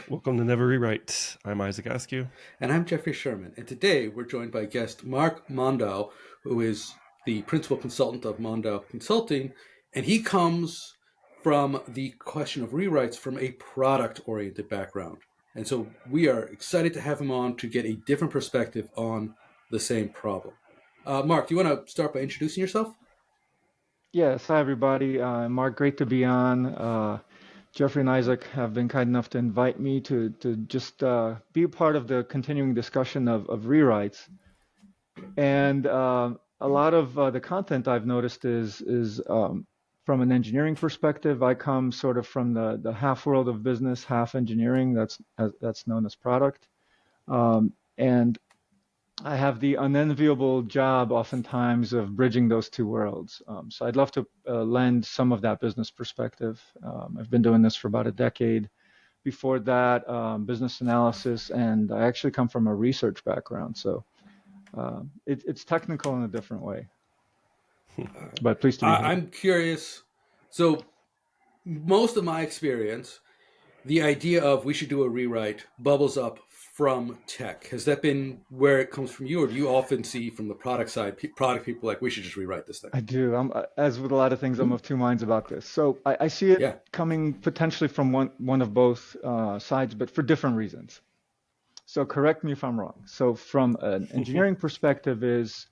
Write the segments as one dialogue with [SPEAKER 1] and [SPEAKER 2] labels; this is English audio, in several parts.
[SPEAKER 1] Welcome to Never Rewrite. I'm Isaac Askew.
[SPEAKER 2] And I'm Jeffrey Sherman. And today we're joined by guest Mark Mandau, who is the principal consultant of Mandau Consulting. And he comes from the question of rewrites from a product-oriented background. And so we are excited to have him on to get a different perspective on the same problem. Mark, do you want to start by introducing yourself?
[SPEAKER 3] Yes, hi everybody. Mark, great to be on. Jeffrey and Isaac have been kind enough to invite me to just be a part of the continuing discussion of rewrites. And a lot of the content I've noticed is from an engineering perspective. I come sort of from the half world of business, half engineering. That's known as product. And I have the unenviable job oftentimes of bridging those two worlds. So I'd love to lend some of that business perspective. I've been doing this for about a decade. Before that, business analysis, and I actually come from a research background. So it's technical in a different way. But pleased to be here.
[SPEAKER 2] I'm curious. So most of my experience, the idea of we should do a rewrite bubbles up from tech. Has that been where it comes from you, or do you often see from the product side, product people like, we should just rewrite this thing?
[SPEAKER 3] I do. As with a lot of things, I'm of two minds about this. So I see it coming potentially from one of both sides, but for different reasons. So correct me if I'm wrong. So from an engineering perspective is,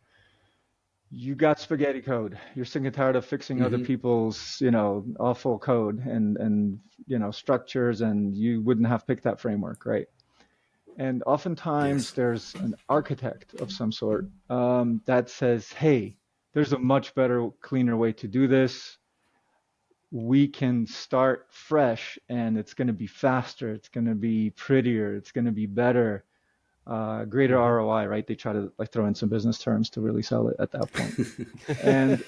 [SPEAKER 3] you got spaghetti code. You're sick and tired of fixing other people's, awful code and structures, and you wouldn't have picked that framework, right? And oftentimes there's an architect of some sort that says, hey, there's a much better, cleaner way to do this. We can start fresh, and it's going to be faster. It's going to be prettier. It's going to be better. Greater ROI, right? They try to throw in some business terms to really sell it at that point. And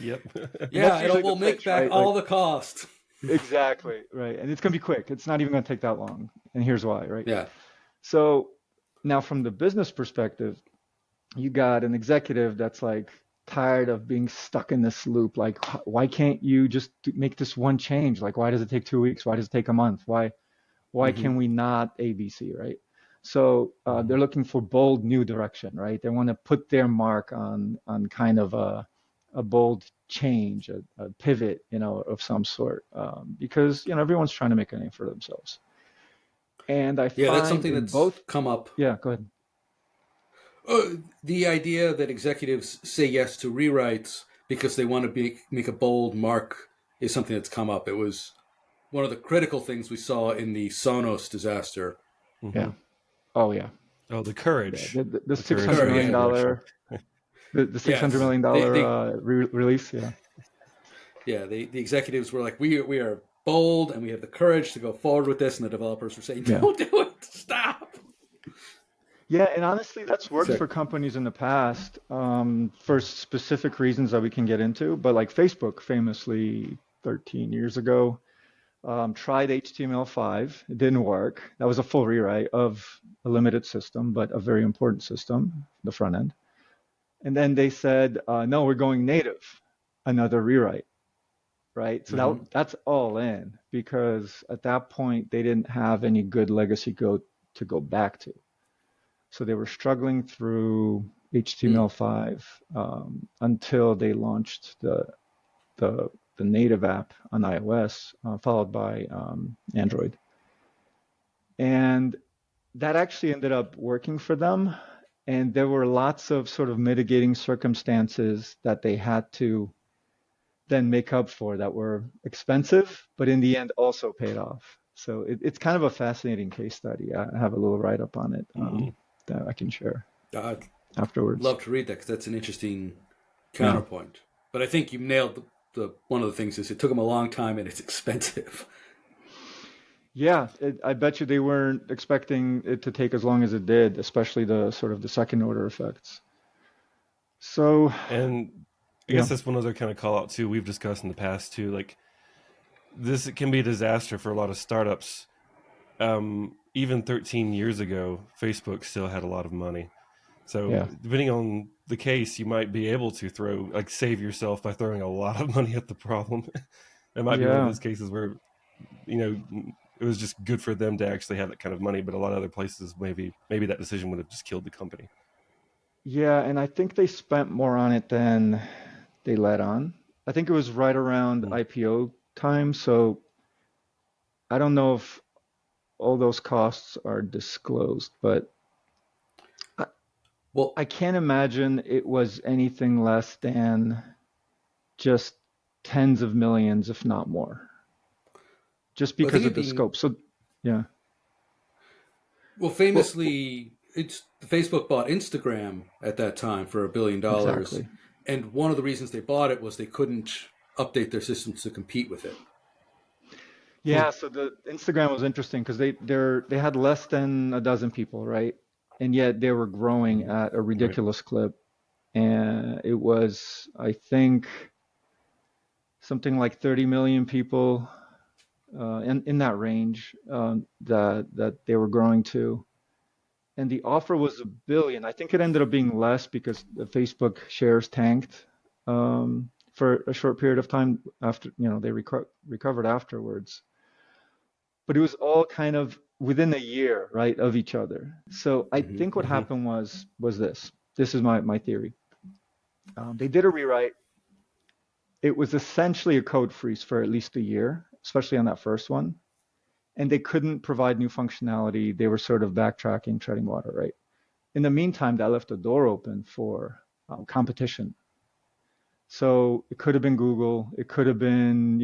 [SPEAKER 2] we'll make back all the cost.
[SPEAKER 3] Exactly, right. And it's going to be quick. It's not even going to take that long. And here's why, right?
[SPEAKER 2] Yeah.
[SPEAKER 3] So now from the business perspective, you got an executive that's tired of being stuck in this loop. Like, why can't you just make this one change? Like, why does it take 2 weeks? Why does it take a month? Why can we not ABC, right? So they're looking for bold new direction, right? They want to put their mark on kind of a bold change, a pivot, of some sort, because everyone's trying to make a name for themselves. And I find
[SPEAKER 2] that's something that's both come up.
[SPEAKER 3] Yeah, go ahead.
[SPEAKER 2] The idea that executives say yes to rewrites because they want to make a bold mark is something that's come up. It was one of the critical things we saw in the Sonos disaster.
[SPEAKER 3] Yeah. Oh yeah.
[SPEAKER 1] Oh, the courage.
[SPEAKER 3] Yeah, the $600 million, the $600 million release. Yeah.
[SPEAKER 2] Yeah. The executives were like, we are bold and we have the courage to go forward with this, and the developers were saying, don't do it, stop.
[SPEAKER 3] Yeah, and honestly, that's worked for companies in the past for specific reasons that we can get into. But like Facebook, famously 13 years ago, tried HTML5. It didn't work. That was a full rewrite of a limited system, but a very important system, the front end. And then they said, no, we're going native, another rewrite. Right. So that's all in, because at that point, they didn't have any good legacy code to go back to. So they were struggling through HTML5 until they launched the native app on iOS, followed by Android. And that actually ended up working for them. And there were lots of sort of mitigating circumstances that they had to then make up for that were expensive, but in the end also paid off. So it's kind of a fascinating case study. I have a little write-up on it that I can share afterwards.
[SPEAKER 2] Love to read that, because that's an interesting counterpoint. Yeah. But I think you nailed the one of the things is it took them a long time and it's expensive.
[SPEAKER 3] Yeah, I bet you they weren't expecting it to take as long as it did, especially the sort of the second order effects. So,
[SPEAKER 1] and I guess that's one other kind of call out too. We've discussed in the past too, like this can be a disaster for a lot of startups. Even 13 years ago, Facebook still had a lot of money. So depending on the case, you might be able to save yourself by throwing a lot of money at the problem. It might be one of those cases where, it was just good for them to actually have that kind of money. But a lot of other places, maybe that decision would have just killed the company.
[SPEAKER 3] Yeah, and I think they spent more on it than they let on. I think it was right around
[SPEAKER 1] Mm.
[SPEAKER 3] IPO time, so I don't know if all those costs are disclosed, but I,
[SPEAKER 2] Well,
[SPEAKER 3] I can't imagine it was anything less than just tens of millions, if not more, just
[SPEAKER 2] I think
[SPEAKER 3] because of
[SPEAKER 2] it'd
[SPEAKER 3] the
[SPEAKER 2] be
[SPEAKER 3] scope. So, yeah. Well,
[SPEAKER 2] famously, it's Facebook bought Instagram at that time for $1 billion,
[SPEAKER 3] exactly.
[SPEAKER 2] and one of the reasons they bought it was they couldn't update their systems to compete with it.
[SPEAKER 3] Yeah, so the Instagram was interesting because they had less than a dozen people, right? And yet they were growing
[SPEAKER 1] Mhm.
[SPEAKER 3] at a
[SPEAKER 1] Right.
[SPEAKER 3] ridiculous clip. And it was, I think, something like 30 million people in that range that they were growing to. And the offer was $1 billion. I think it ended up being less because the Facebook shares tanked for a short period of time after, they recovered afterwards. But it was all kind of within a year, right, of each other. So I
[SPEAKER 2] Hmm.
[SPEAKER 3] think what
[SPEAKER 1] Hmm.
[SPEAKER 3] happened was this. This is my theory. They did a rewrite. It was essentially a code freeze for at least a year, especially on that first one. And they couldn't provide new functionality. They were sort of backtracking, treading water, right? In the meantime, that left the door open for competition. So it could have been Google, it could have been,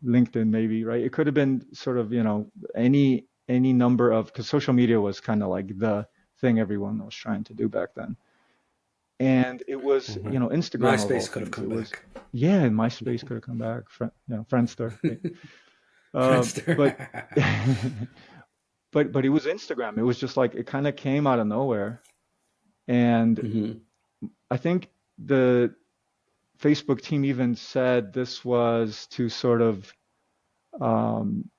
[SPEAKER 3] LinkedIn maybe, right? It could have been sort of, any number of, because social media was kind of like the thing everyone was trying to do back then. And it was,
[SPEAKER 1] Hmm.
[SPEAKER 3] Instagram of all
[SPEAKER 2] MySpace could have
[SPEAKER 3] things.
[SPEAKER 2] come
[SPEAKER 3] It was,
[SPEAKER 2] back.
[SPEAKER 3] yeah, MySpace could have come back, Friendster, right? But
[SPEAKER 2] Friendster.
[SPEAKER 3] but it was Instagram. It was just like it kind of came out of nowhere. And
[SPEAKER 2] Hmm.
[SPEAKER 3] I think the Facebook team even said this was to sort of um,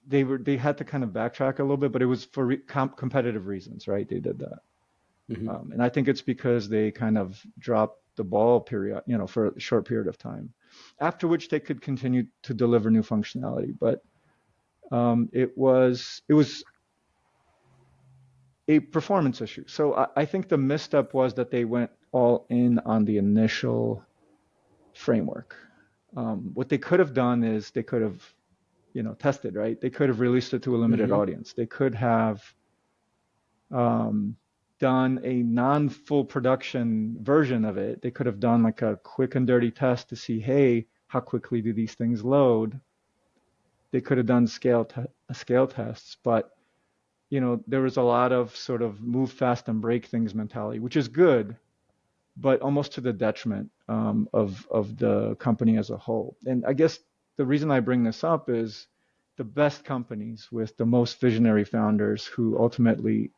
[SPEAKER 3] they had to kind of backtrack a little bit, but it was for competitive reasons, right? They did that,
[SPEAKER 2] Hmm.
[SPEAKER 3] and I think it's because they kind of dropped the ball period, for a short period of time, after which they could continue to deliver new functionality. But it was a performance issue. So I think the misstep was that they went all in on the initial framework. What they could have done is they could have, tested, right? They could have released it to a limited
[SPEAKER 2] Hmm.
[SPEAKER 3] audience. They could have um, done a non-full production version of it. They could have done like a quick and dirty test to see, hey, how quickly do these things load? They could have done scale tests, but there was a lot of sort of move fast and break things mentality, which is good, but almost to the detriment of the company as a whole. And I guess the reason I bring this up is the best companies with the most visionary founders who ultimately,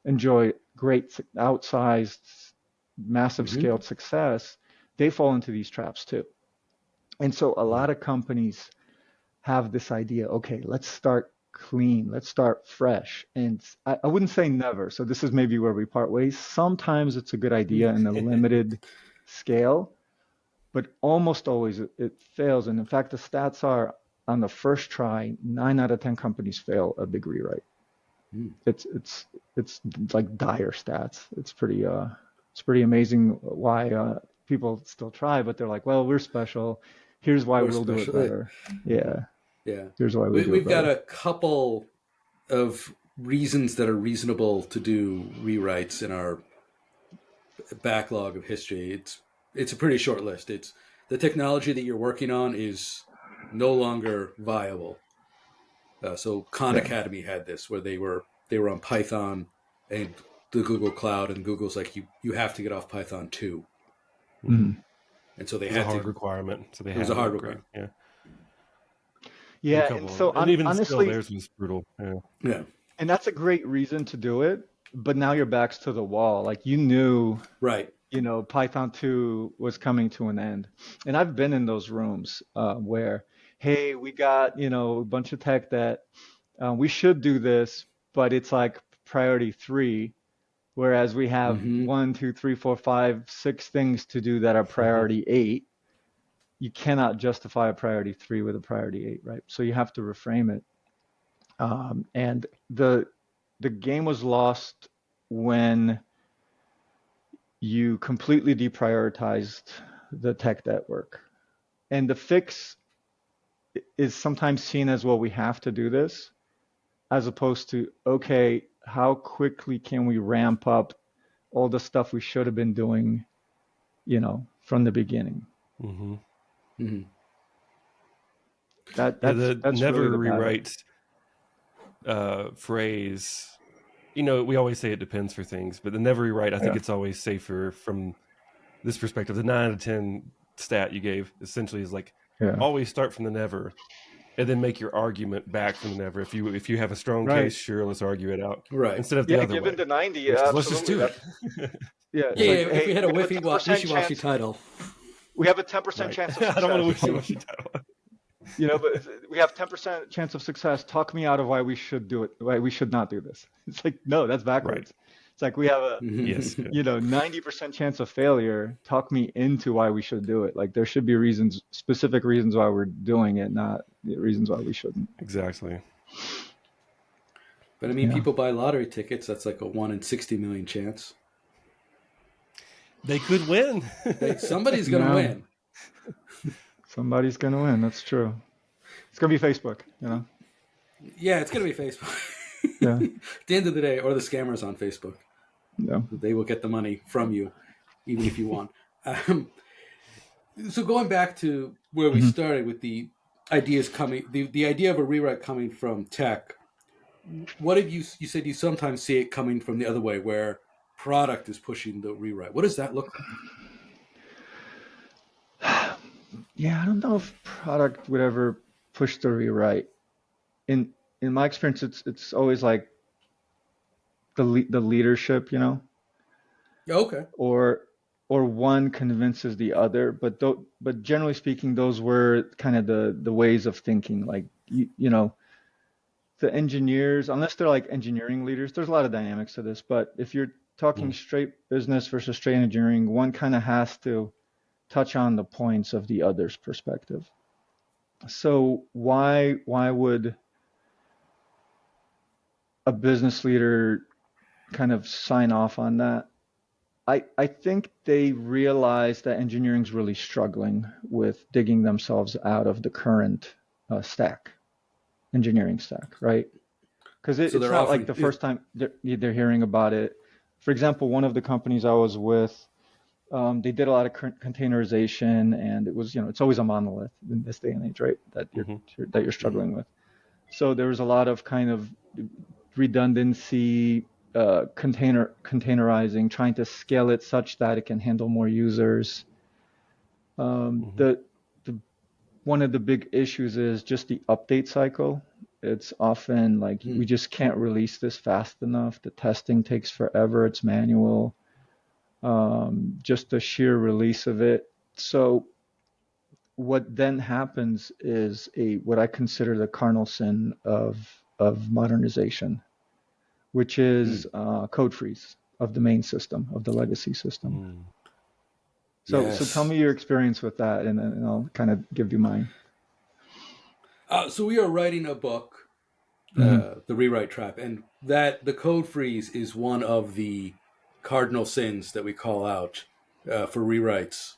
[SPEAKER 3] enjoy great outsized, massive
[SPEAKER 2] Hmm.
[SPEAKER 3] scaled success, they fall into these traps too. And so a lot of companies have this idea, okay, let's start clean, let's start fresh. And I wouldn't say never. So this is maybe where we part ways. Sometimes it's a good idea in a limited scale, but almost always it fails. And in fact, the stats are on the first try, 9 out of 10 companies fail a big rewrite. It's like dire stats. It's pretty amazing why people still try, but they're like, well, we're special. Here's why
[SPEAKER 2] We're
[SPEAKER 3] we'll do it
[SPEAKER 2] special.
[SPEAKER 3] better. Yeah.
[SPEAKER 2] Yeah.
[SPEAKER 3] Here's why we'll do it
[SPEAKER 2] We've got
[SPEAKER 3] better.
[SPEAKER 2] a couple of reasons that are reasonable to do rewrites in our backlog of history. It's a pretty short list. It's the technology that you're working on is no longer viable. So Khan
[SPEAKER 3] Yeah.
[SPEAKER 2] Academy had this where they were on Python and the Google Cloud, and Google's like you have to get off Python 2,
[SPEAKER 1] Hmm.
[SPEAKER 3] Mhm.
[SPEAKER 2] and so they
[SPEAKER 1] It was a
[SPEAKER 2] had to.
[SPEAKER 1] hard requirement, so they
[SPEAKER 2] It was
[SPEAKER 1] had
[SPEAKER 2] a
[SPEAKER 1] to
[SPEAKER 2] hard
[SPEAKER 1] upgrade.
[SPEAKER 2] requirement.
[SPEAKER 1] Yeah, and a
[SPEAKER 3] Yeah, and
[SPEAKER 1] couple of
[SPEAKER 3] so
[SPEAKER 1] them, and even still,
[SPEAKER 3] honestly,
[SPEAKER 1] theirs was brutal. Yeah.
[SPEAKER 2] Yeah.
[SPEAKER 3] and that's a great reason to do it, but now your back's to the wall. Like you knew,
[SPEAKER 2] Right.
[SPEAKER 3] Python 2 was coming to an end. And I've been in those rooms where, hey, we got, a bunch of tech that we should do this, but it's like priority 3, whereas we have
[SPEAKER 2] Mm-hmm.
[SPEAKER 3] 1, 2, 3, 4, 5, 6 things to do that are priority 8. you cannot justify a priority 3 with a priority 8, right? So you have to reframe it. And the game was lost when you completely deprioritized the tech debt work. And the fix is sometimes seen as, well, we have to do this, as opposed to, okay, how quickly can we ramp up all the stuff we should have been doing, from the beginning.
[SPEAKER 1] Mm-hmm.
[SPEAKER 2] Mm-hmm.
[SPEAKER 3] That's
[SPEAKER 1] never
[SPEAKER 3] really the
[SPEAKER 1] rewrite phrase. We always say it depends for things, but the never rewrite, I think it's always safer from this perspective. The 9 out of 10 stat you gave essentially is like, always start from the never, and then make your argument back from the never. If you have a strong case, sure, let's argue it out.
[SPEAKER 2] Right.
[SPEAKER 1] Instead of the other
[SPEAKER 3] given
[SPEAKER 1] way.
[SPEAKER 3] the 90,
[SPEAKER 1] Let's just do it.
[SPEAKER 2] If we had a wishy-washy title.
[SPEAKER 3] We have a 10% chance of success.
[SPEAKER 1] I don't want a wishy-washy title.
[SPEAKER 3] But we have 10% chance of success. Talk me out of why we should do it, why we should not do this. It's like, no, that's backwards. Right. It's like we have a 90% chance of failure. Talk me into why we should do it. Like, there should be specific reasons why we're doing it, not reasons why we shouldn't.
[SPEAKER 1] Exactly.
[SPEAKER 2] But I mean, people buy lottery tickets. That's like a 1 in 60 million chance.
[SPEAKER 1] They could win.
[SPEAKER 2] Somebody's going to win.
[SPEAKER 3] Somebody's going to win. That's true. It's going to be Facebook,
[SPEAKER 2] Yeah, it's going to be Facebook. At the end of the day, or the scammers on Facebook.
[SPEAKER 3] Yeah.
[SPEAKER 2] They will get the money from you, even if you want. So going back to where we started with the ideas coming, the idea of a rewrite coming from tech, what have you said you sometimes see it coming from the other way, where product is pushing the rewrite. What does that look like?
[SPEAKER 3] Yeah, I don't know if product would ever push the rewrite. In my experience, it's always like the leadership,
[SPEAKER 2] Okay.
[SPEAKER 3] Or one convinces the other, but generally speaking, those were kind of the ways of thinking. Like the engineers, unless they're like engineering leaders, there's a lot of dynamics to this. But if you're talking straight business versus straight engineering, one kind of has to touch on the points of the other's perspective. So why would a business leader kind of sign off on that? I think they realize that engineering's really struggling with digging themselves out of the current engineering stack, right? Because it's not like the first time they're hearing about it. For example, one of the companies I was with, they did a lot of containerization, and it was, it's always a monolith in this day and age, right? That you're struggling with. So there was a lot of kind of redundancy, containerizing, trying to scale it such that it can handle more users. One of the big issues is just the update cycle. It's often like we just can't release this fast enough. The testing takes forever. It's manual. Just the sheer release of it. So what then happens is what I consider the cardinal sin of modernization, which is code freeze of the main system, of the legacy system. So tell me your experience with that, and then I'll kind of give you mine.
[SPEAKER 2] So we are writing a book, The Rewrite Trap, and that the code freeze is one of the cardinal sins that we call out for rewrites,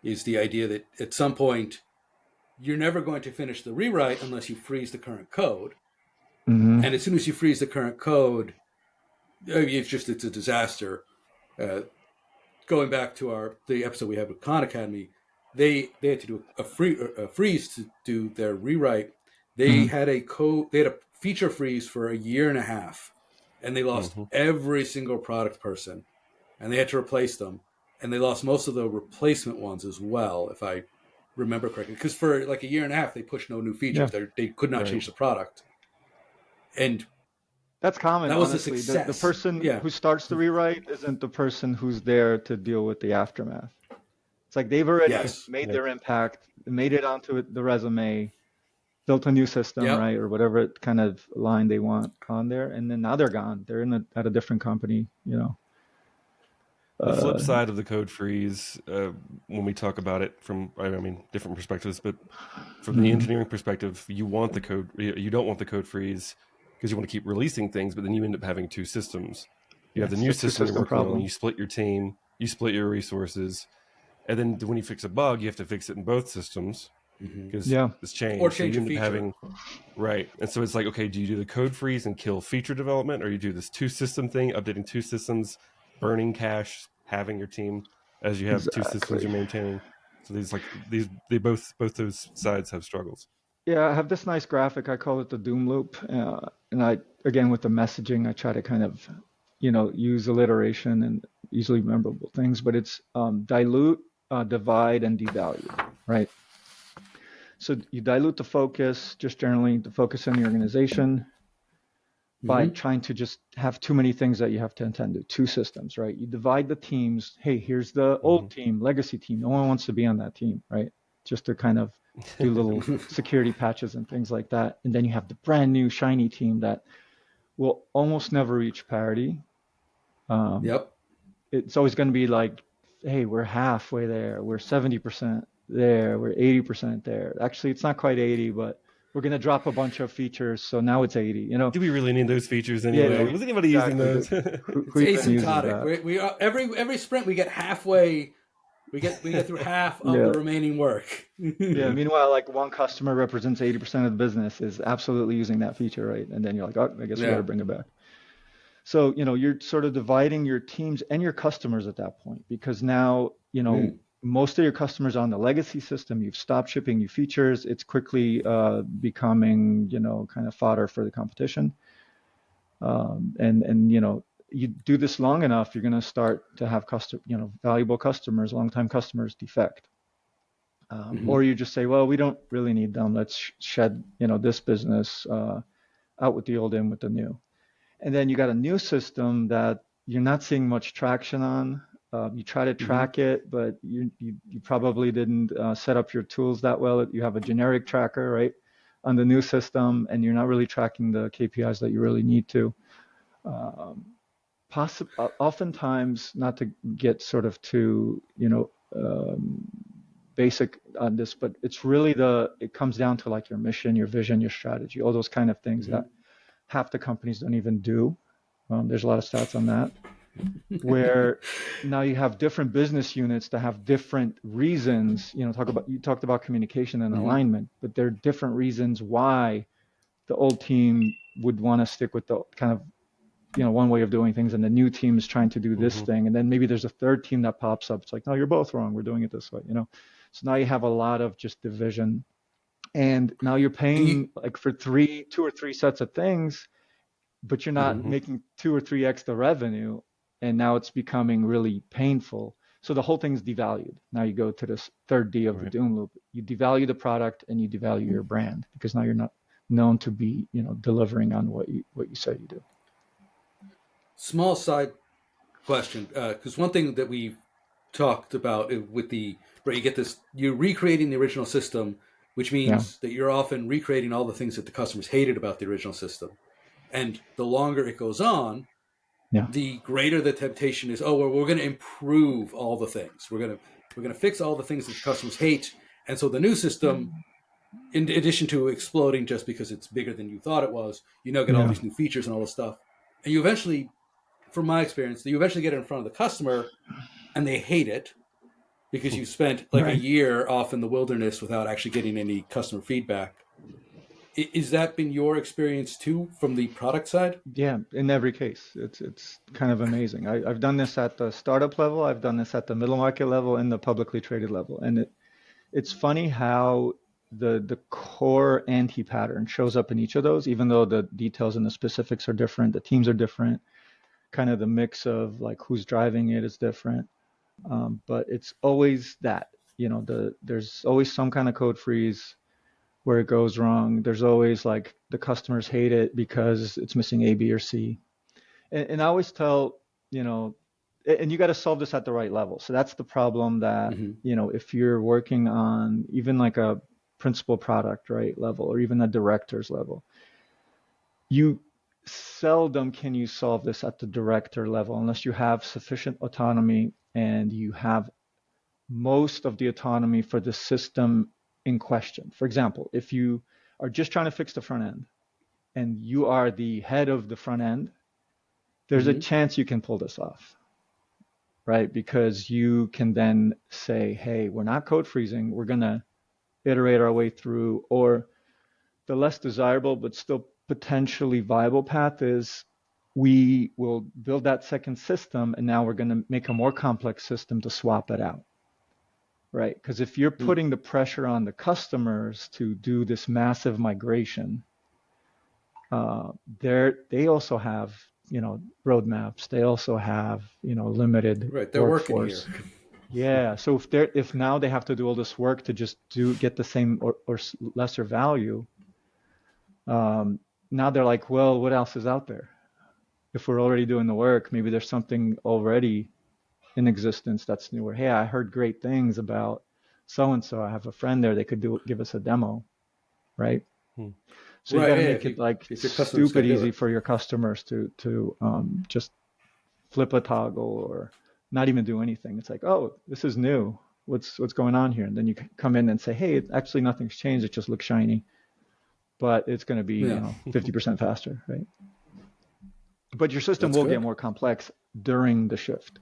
[SPEAKER 2] is the idea that at some point you're never going to finish the rewrite unless you freeze the current code. And as soon as you freeze the current code, it's a disaster. Going back to the episode we had with Khan Academy, they had to do a freeze to do their rewrite. They had a feature freeze for a year and a half, and they lost every single product person, and they had to replace them, and they lost most of the replacement ones as well, if I remember correctly, because for like a year and a half they pushed no new features. They could not change the product, and
[SPEAKER 3] that's common.
[SPEAKER 2] That was
[SPEAKER 3] honestly.
[SPEAKER 2] a success.
[SPEAKER 3] The person who starts the rewrite isn't the person who's there to deal with the aftermath. It's like they've already made their impact, made it onto the resume, built a new system, right, or whatever kind of line they want on there, and then now they're gone. They're at a different company,
[SPEAKER 1] The flip side of the code freeze, when we talk about it from, I mean, different perspectives, but from the engineering perspective, you don't want the code freeze because you want to keep releasing things, but then you end up having two systems. You have the new system you're working on, you split your team, you split your resources, and then when you fix a bug, you have to fix it in both systems because it's changed.
[SPEAKER 2] Or change
[SPEAKER 1] so you
[SPEAKER 2] a
[SPEAKER 1] end up
[SPEAKER 2] feature.
[SPEAKER 1] having, right. And so it's like, okay, do you do the code freeze and kill feature development, or you do this two system thing, updating two systems, burning cache, having your team as you have two systems you're maintaining. So both those sides have struggles.
[SPEAKER 3] Yeah, I have this nice graphic. I call it the doom loop. And I, again, with the messaging, I try to kind of, use alliteration and easily memorable things, but it's dilute, divide, and devalue, right? So you dilute the focus, just generally the focus in the organization, by trying to just have too many things that you have to attend to, two systems, right? You divide the teams. Hey, here's the old team, legacy team. No one wants to be on that team, right? Just to kind of do little security patches and things like that. And then you have the brand new shiny team that will almost never reach parity. It's always going to be like, hey, we're halfway there. We're 70% there. We're 80% there. Actually, it's not quite 80, but we're going to drop a bunch of features, so now it's 80.
[SPEAKER 1] Do we really need those features anyway? Was anybody using those?
[SPEAKER 2] It's asymptotic. We are, every sprint we get halfway. We get through half of the remaining work.
[SPEAKER 3] Meanwhile, like one customer represents 80% of the business is absolutely using that feature, right? And then you're like, oh, I guess we got to bring it back. So you're sort of dividing your teams and your customers at that point, because now most of your customers on the legacy system, you've stopped shipping new features. It's quickly becoming, kind of fodder for the competition. And you do this long enough, you're going to start to have valuable customers, longtime customers defect. Or you just say, well, we don't really need them. Let's shed, this business out with the old, in with the new. And then you got a new system that you're not seeing much traction on. You try to track it, but you probably didn't set up your tools that well. You have a generic tracker, right, on the new system, and you're not really tracking the KPIs that you really need to. Oftentimes, not to get sort of too, basic on this, but it's really it comes down to like your mission, your vision, your strategy, all those kind of things that half the companies don't even do. There's a lot of stats on that. Where now you have different business units that have different reasons. You talked about communication and alignment, but there are different reasons why the old team would want to stick with the kind of one way of doing things, and the new team is trying to do this thing, and then maybe there's a third team that pops up. It's like, no, you're both wrong. We're doing it this way. So now you have a lot of just division, and now you're paying like for 2 or 3 sets of things, but you're not making 2 or 3x the revenue. And now it's becoming really painful. So the whole thing's devalued. Now you go to this third D of the doom loop. You devalue the product and you devalue your brand, because now you're not known to be, delivering on what you say you do.
[SPEAKER 2] Small side question, because one thing that we've talked about with where you get this, you're recreating the original system, which means that you're often recreating all the things that the customers hated about the original system. And the longer it goes on, the greater the temptation is, we're going to improve all the things. We're going to fix all the things that the customers hate. And so the new system, in addition to exploding just because it's bigger than you thought it was, get all these new features and all this stuff. And you eventually, from my experience, you eventually get it in front of the customer and they hate it because you spent like a year off in the wilderness without actually getting any customer feedback. Is that been your experience too from the product side?
[SPEAKER 3] Yeah, in every case. It's kind of amazing. I've done this at the startup level. I've done this at the middle market level and the publicly traded level. And it's funny how the core anti-pattern shows up in each of those, even though the details and the specifics are different, the teams are different, kind of the mix of like who's driving it is different. But it's always that, there's always some kind of code freeze where it goes wrong. There's always like the customers hate it because it's missing A, B, or C. And I always tell, and you got to solve this at the right level. So that's the problem that, if you're working on even like a principal product, right, level, or even a director's level, you seldom can you solve this at the director level unless you have sufficient autonomy and you have most of the autonomy for the system in question. For example, if you are just trying to fix the front end and you are the head of the front end, there's a chance you can pull this off, right? Because you can then say, hey, we're not code freezing. We're going to iterate our way through. Or the less desirable but still potentially viable path is we will build that second system and now we're going to make a more complex system to swap it out, right? Because if you're putting the pressure on the customers to do this massive migration, they also have, roadmaps. They also have, limited
[SPEAKER 2] they're
[SPEAKER 3] workforce.
[SPEAKER 2] Working here.
[SPEAKER 3] Yeah. So if now they have to do all this work to just get the same or lesser value, now they're like, well, what else is out there? If we're already doing the work, maybe there's something already in existence that's new. Or hey, I heard great things about so and so. I have a friend there. They could give us a demo, right? So you got to make it like stupid easy for your customers to just flip a toggle or not even do anything. It's like, oh, this is new. What's going on here? And then you come in and say, hey, actually nothing's changed. It just looks shiny, but it's going to be 50% faster, right? But your system will get more complex during the shift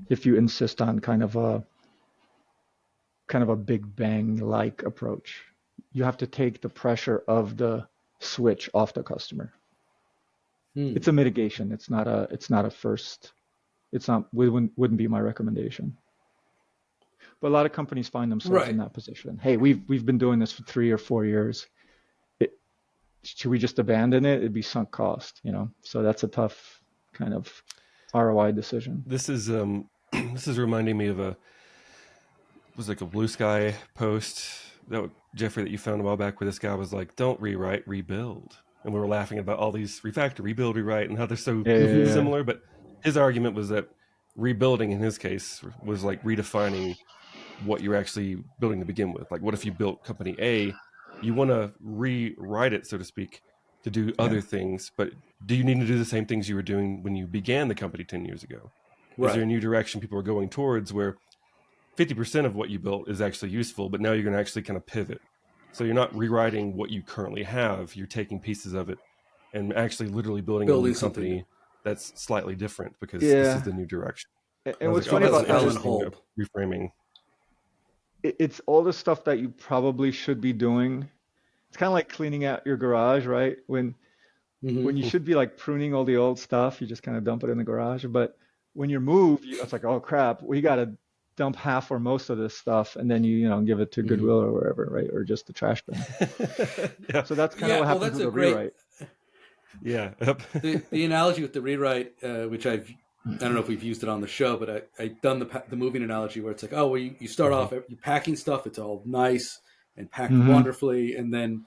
[SPEAKER 3] if you insist on kind of a Big Bang like approach. You have to take the pressure of the switch off the customer. It's a mitigation. It's not a first. Wouldn't be my recommendation. But a lot of companies find themselves in that position. Hey, we've been doing this for 3 or 4 years. Should we just abandon it? It'd be sunk cost, So that's a tough kind of ROI decision.
[SPEAKER 1] This is reminding me of it was like a Blue Sky post Jeffrey that you found a while back where this guy was like, "Don't rewrite, rebuild," and we were laughing about all these refactor, rebuild, rewrite, and how they're so similar. But his argument was that rebuilding, in his case, was like redefining what you're actually building to begin with. Like, what if you built company A? You want to rewrite it, so to speak, to do other things, but do you need to do the same things you were doing when you began the company 10 years ago? Is there a new direction people are going towards where 50% of what you built is actually useful, but now you're going to actually kind of pivot? So you're not rewriting what you currently have. You're taking pieces of it and actually literally building a new company that's slightly different because this is the new direction.
[SPEAKER 3] And what's funny about that is
[SPEAKER 1] reframing.
[SPEAKER 3] It's all the stuff that you probably should be doing. It's kind of like cleaning out your garage, right? When you should be like pruning all the old stuff, you just kind of dump it in the garage. But when you move, it's like, oh crap, we got to dump half or most of this stuff, and then you give it to Goodwill or wherever, right? Or just the trash bin. So that's kind of what happens with the rewrite.
[SPEAKER 1] Yeah.
[SPEAKER 2] The analogy with the rewrite, which I don't know if we've used it on the show, but I've done the moving analogy where it's like, oh, well, you start off, you're packing stuff, it's all nice and packed wonderfully, and then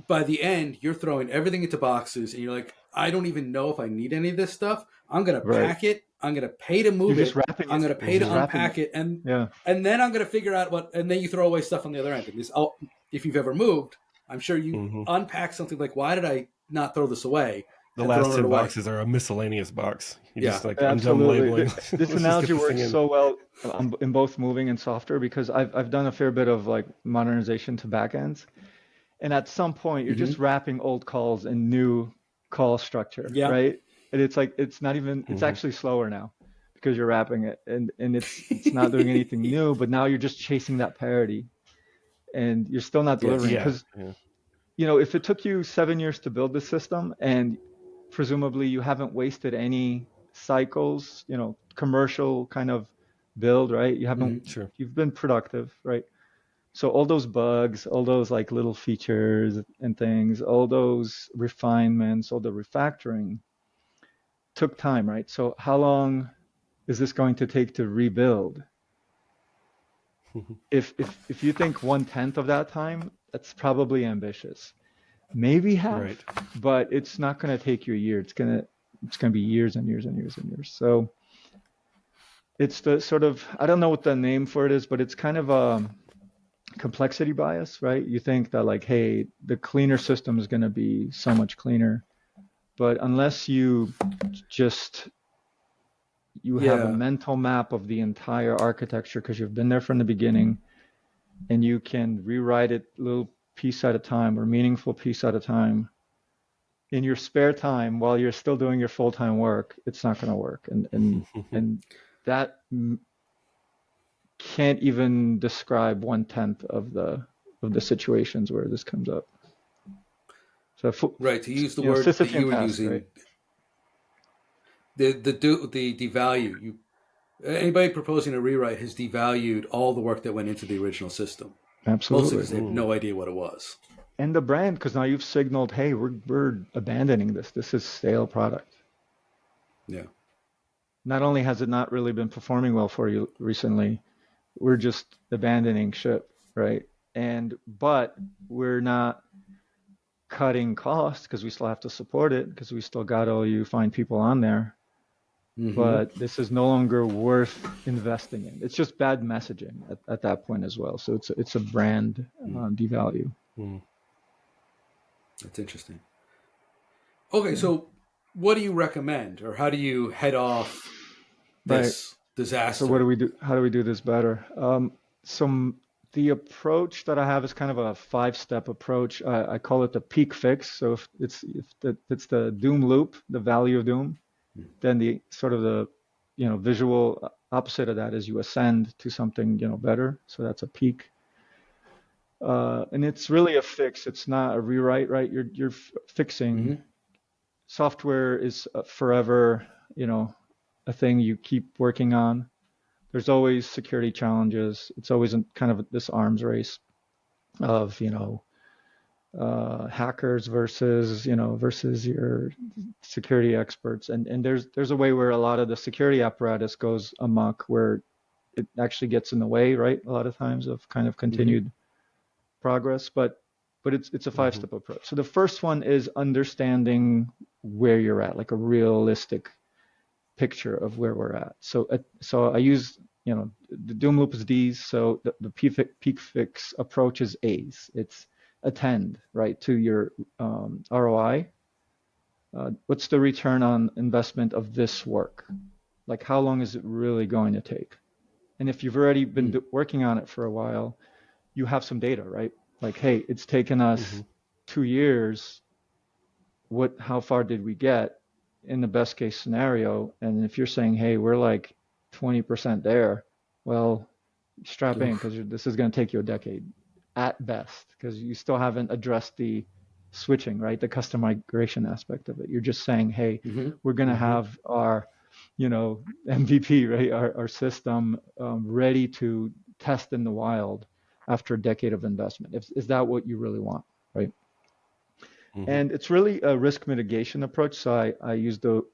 [SPEAKER 2] by the end, you're throwing everything into boxes, and you're like, I don't even know if I need any of this stuff. I'm going to pack it. I'm going to pay to move it. I'm going to pay to unpack it. And then I'm going to figure out and then you throw away stuff on the other end. And if you've ever moved, I'm sure you unpack something like, why did I not throw this away?
[SPEAKER 1] The last 10 boxes are a miscellaneous box. You just
[SPEAKER 3] absolutely. This analogy works so well in both moving and software because I've done a fair bit of like modernization to backends. And at some point, you're just wrapping old calls in new call structure, right? And it's like, it's not even, it's actually slower now because you're wrapping it and it's not doing anything new, but now you're just chasing that parity and you're still not delivering. Because, if it took you 7 years to build this system and presumably you haven't wasted any cycles, commercial kind of build, right? You haven't, you've been productive, right? So all those bugs, all those like little features and things, all those refinements, all the refactoring took time, right? So how long is this going to take to rebuild? If you think 1/10 of that time, that's probably ambitious. Maybe half, but it's not going to take you a year. It's going to be years and years and years and years. So it's the sort of, I don't know what the name for it is, but it's kind of complexity bias, right? You think that like, hey, the cleaner system is going to be so much cleaner, but unless just you have a
[SPEAKER 2] Yeah.
[SPEAKER 3] mental map of the entire architecture because you've been there from the beginning, and you can rewrite it little piece at a time or meaningful piece at a time in your spare time while you're still doing your full-time work, it's not going to work. And that can't even describe 1/10 of the situations where this comes up. So,
[SPEAKER 2] Right. To use the word that you
[SPEAKER 3] Sisyphean
[SPEAKER 2] were
[SPEAKER 3] task, right?
[SPEAKER 2] using, the devalue. Anybody proposing a rewrite has devalued all the work that went into the original system, mostly
[SPEAKER 3] Absolutely.
[SPEAKER 2] because they have no idea what it was.
[SPEAKER 3] And the brand, because now you've signaled, hey, we're abandoning this. This is stale product.
[SPEAKER 2] Yeah.
[SPEAKER 3] Not only has it not really been performing well for you recently, we're just abandoning ship, right? But we're not cutting costs because we still have to support it because we still got all you fine people on there.
[SPEAKER 2] Mm-hmm.
[SPEAKER 3] But this is no longer worth investing in. It's just bad messaging at that point as well. So it's a brand devalue.
[SPEAKER 2] That's interesting. Okay,
[SPEAKER 3] Yeah.
[SPEAKER 2] so what do you recommend, or how do you head off
[SPEAKER 3] Right.
[SPEAKER 2] this
[SPEAKER 3] So what do
[SPEAKER 2] disaster?
[SPEAKER 3] we do? How do we do this better? So the approach that I have is kind of a 5-step approach. I call it the peak fix. So if it's the doom loop, the value of doom, then the sort of the visual opposite of that is you ascend to something better. So that's a peak. And it's really a fix. It's not a rewrite, right? You're fixing.
[SPEAKER 2] Mm-hmm.
[SPEAKER 3] Software is forever, a thing you keep working on. There's always security challenges. It's always kind of this arms race of hackers versus your security experts. And there's a way where a lot of the security apparatus goes amok, where it actually gets in the way, right? A lot of times of kind of
[SPEAKER 2] Mm-hmm.
[SPEAKER 3] continued progress, but it's a
[SPEAKER 1] Mm-hmm.
[SPEAKER 3] 5-step approach. So the first one is understanding where you're at, like a realistic picture of where we're at. So I use the doom loop is D's. So the peak fix approach is A's. It's attend, right, to your ROI. What's the return on investment of this work? Like, how long is it really going to take? And if you've already been working on it for a while, you have some data, right? Like, hey, it's taken
[SPEAKER 1] Mm-hmm.
[SPEAKER 3] us 2 years. How far did we get in the best case scenario? And if you're saying, hey, we're like 20% there, well, strap in
[SPEAKER 2] Oof.
[SPEAKER 3] because this is going to take you a decade at best because you still haven't addressed the switching, right? The custom migration aspect of it. You're just saying, hey,
[SPEAKER 2] Mm-hmm.
[SPEAKER 3] we're going to
[SPEAKER 1] Mm-hmm.
[SPEAKER 3] have our, MVP, right? Our system ready to test in the wild after a decade of investment. Is that what you really want, right?
[SPEAKER 1] Mm-hmm.
[SPEAKER 3] And it's really a risk mitigation approach. So I use the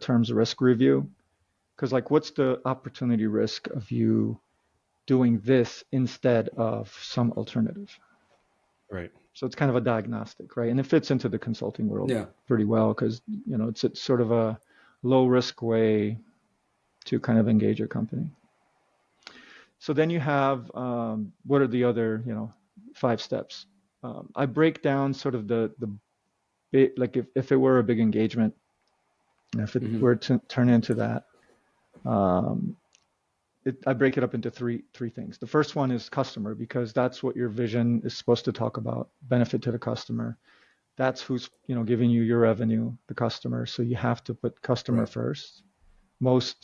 [SPEAKER 3] terms risk review because like what's the opportunity risk of you doing this instead of some alternative?
[SPEAKER 1] Right.
[SPEAKER 3] So it's kind of a diagnostic, right? And it fits into the consulting world
[SPEAKER 2] Yeah.
[SPEAKER 3] pretty well because it's sort of a low risk way to kind of engage a company. So then you have what are the other 5 steps? I break down sort of the like if it were a big engagement, if it
[SPEAKER 2] Mm-hmm.
[SPEAKER 3] were to turn into that, um, I break it up into three things. The first one is customer because that's what your vision is supposed to talk about, benefit to the customer. That's who's giving you your revenue, the customer. So you have to put customer
[SPEAKER 2] Right.
[SPEAKER 3] first. Most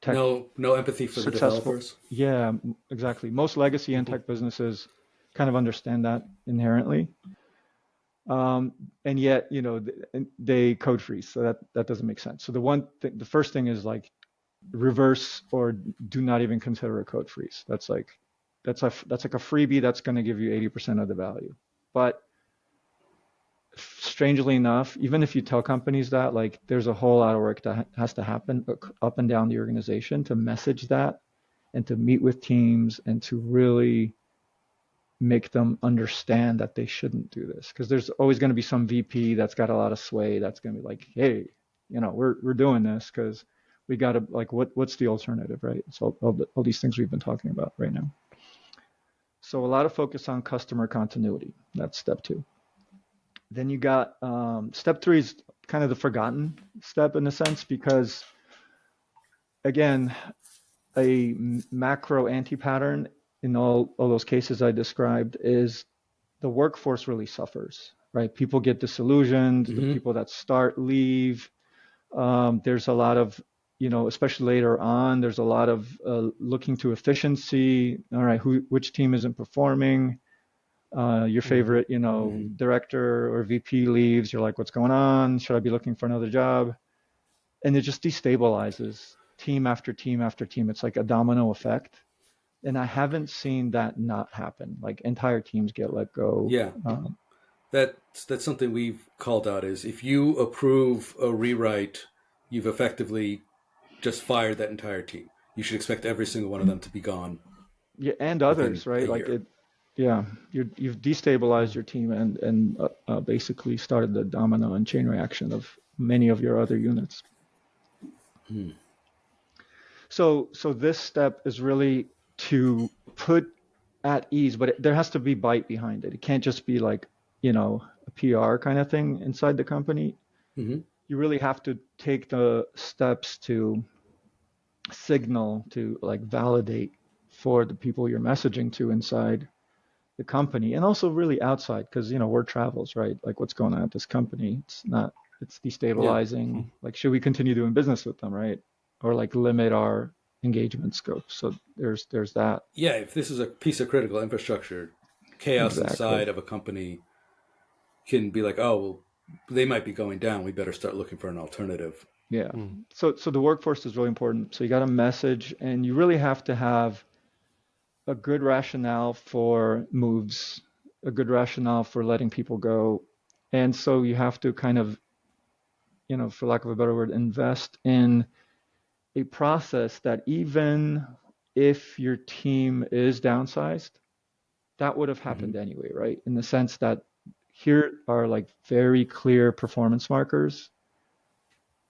[SPEAKER 3] tech
[SPEAKER 2] No empathy for the
[SPEAKER 3] successful,
[SPEAKER 2] developers.
[SPEAKER 3] yeah, exactly. Most legacy and
[SPEAKER 1] Mm-hmm.
[SPEAKER 3] tech businesses kind of understand that inherently. Um, and yet, they code freeze, so that doesn't make sense. So the first thing is like reverse or do not even consider a code freeze. That's like a freebie that's going to give you 80% of the value. But strangely enough, even if you tell companies that, like there's a whole lot of work that has to happen up and down the organization to message that and to meet with teams and to really make them understand that they shouldn't do this because there's always going to be some VP that's got a lot of sway that's going to be like, hey, we're doing this because we got to what's the alternative, right? So all these things we've been talking about right now. So a lot of focus on customer continuity. That's step 2. Then you got step 3 is kind of the forgotten step in a sense, because again, a macro anti-pattern in all those cases I described is the workforce really suffers, right? People get disillusioned. The people that start leave. There's a lot of, especially later on, there's a lot of looking to efficiency. All right, which team isn't performing? Your favorite, director or VP leaves. You're like, what's going on? Should I be looking for another job? And it just destabilizes team after team after team. It's like a domino effect. And I haven't seen that not happen. Like entire teams get let go.
[SPEAKER 2] Yeah. That's something we've called out is if you approve a rewrite, you've effectively just fired that entire team. You should expect every single one of them to be gone.
[SPEAKER 3] Yeah, and others, right? Like it. Yeah, you've destabilized your team and basically started the domino and chain reaction of many of your other units. So this step is really to put at ease, but there has to be bite behind it. It can't just be like, a PR kind of thing inside the company. You really have to take the steps to signal, to like validate for the people you're messaging to inside the company, and also really outside, because word travels, right? Like what's going on at this company, it's destabilizing. Like, should we continue doing business with them, right? Or like limit our engagement scope. So there's that.
[SPEAKER 2] Yeah, if this is a piece of critical infrastructure, chaos inside of a company can be like, oh, well, they might be going down. We better start looking for an alternative.
[SPEAKER 3] Yeah. So the workforce is really important. So you got a message, and you really have to have a good rationale for moves, a good rationale for letting people go. And so you have to kind of, for lack of a better word, invest in a process that even if your team is downsized, that would have happened anyway, right? In the sense that here are like very clear performance markers.